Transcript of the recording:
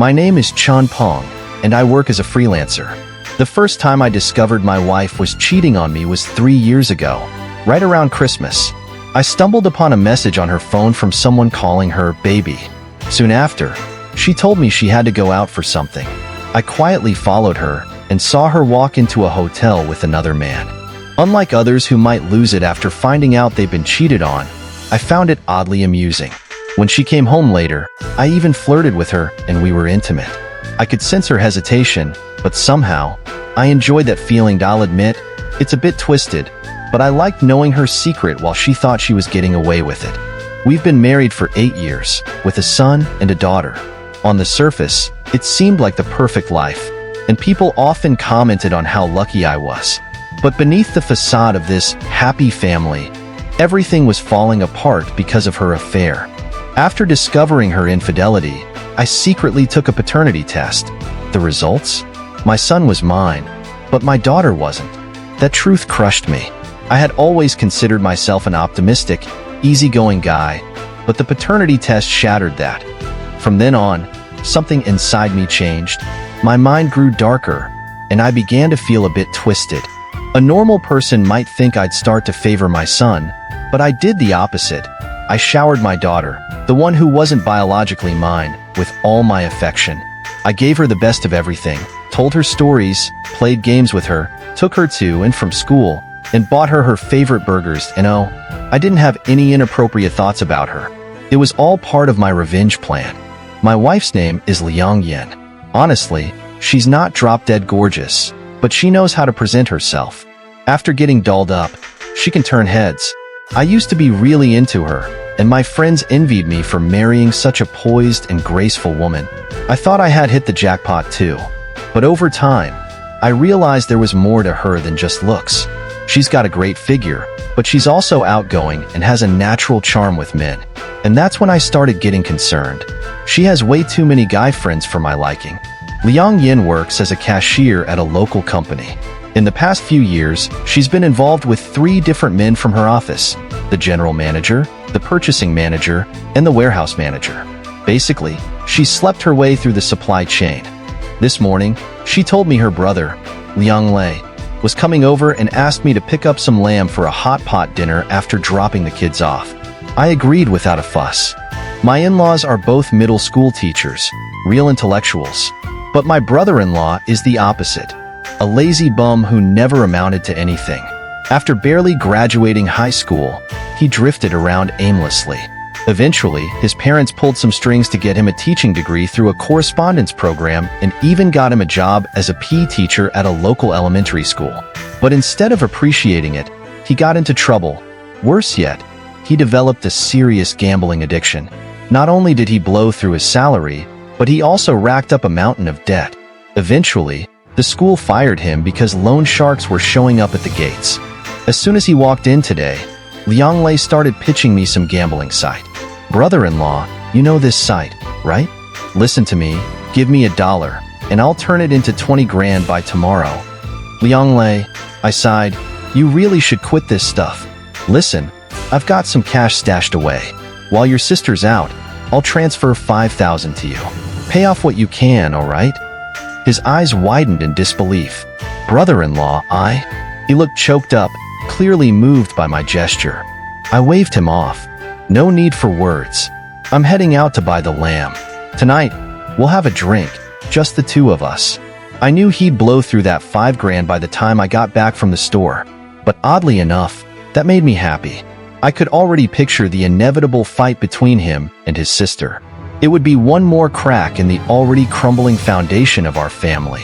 My name is Chan Pong, and I work as a freelancer. The first time I discovered my wife was cheating on me was 3 years ago, right around Christmas. I stumbled upon a message on her phone from someone calling her baby. Soon after, she told me she had to go out for something. I quietly followed her and saw her walk into a hotel with another man. Unlike others who might lose it after finding out they've been cheated on, I found it oddly amusing. When she came home later, I even flirted with her and we were intimate. I could sense her hesitation, but somehow, I enjoyed that feeling. I'll admit, it's a bit twisted, but I liked knowing her secret while she thought she was getting away with it. We've been married for 8 years, with a son and a daughter. On the surface, it seemed like the perfect life, and people often commented on how lucky I was. But beneath the facade of this happy family, everything was falling apart because of her affair. After discovering her infidelity, I secretly took a paternity test. The results? My son was mine, but my daughter wasn't. That truth crushed me. I had always considered myself an optimistic, easygoing guy, but the paternity test shattered that. From then on, something inside me changed. My mind grew darker, and I began to feel a bit twisted. A normal person might think I'd start to favor my son, but I did the opposite. I showered my daughter, the one who wasn't biologically mine, with all my affection. I gave her the best of everything, told her stories, played games with her, took her to and from school, and bought her favorite burgers. And oh, I didn't have any inappropriate thoughts about her. It was all part of my revenge plan. My wife's name is Liang Yen. Honestly, she's not drop-dead gorgeous, but she knows how to present herself. After getting dolled up, she can turn heads. I used to be really into her, and my friends envied me for marrying such a poised and graceful woman. I thought I had hit the jackpot too. But over time, I realized there was more to her than just looks. She's got a great figure, but she's also outgoing and has a natural charm with men. And that's when I started getting concerned. She has way too many guy friends for my liking. Liang Yin works as a cashier at a local company. In the past few years, she's been involved with 3 different men from her office: the general manager, the purchasing manager, and the warehouse manager. Basically, she slept her way through the supply chain. This morning, she told me her brother, Liang Lei, was coming over and asked me to pick up some lamb for a hot pot dinner after dropping the kids off. I agreed without a fuss. My in-laws are both middle school teachers, real intellectuals. But my brother-in-law is the opposite, a lazy bum who never amounted to anything. After barely graduating high school, he drifted around aimlessly. Eventually, his parents pulled some strings to get him a teaching degree through a correspondence program and even got him a job as a PE teacher at a local elementary school. But instead of appreciating it, he got into trouble. Worse yet, he developed a serious gambling addiction. Not only did he blow through his salary, but he also racked up a mountain of debt. Eventually, the school fired him because loan sharks were showing up at the gates. As soon as he walked in today, Liang Lei started pitching me some gambling site. Brother-in-law, you know this site, right? Listen to me, give me $1, and I'll turn it into 20 grand by tomorrow. Liang Lei, I sighed, you really should quit this stuff. Listen, I've got some cash stashed away. While your sister's out, I'll transfer 5,000 to you. Pay off what you can, all right? His eyes widened in disbelief. Brother-in-law, He looked choked up, clearly moved by my gesture. I waved him off. No need for words. I'm heading out to buy the lamb. Tonight, we'll have a drink, just the 2 of us. I knew he'd blow through that 5 grand by the time I got back from the store. But oddly enough, that made me happy. I could already picture the inevitable fight between him and his sister. It would be one more crack in the already crumbling foundation of our family.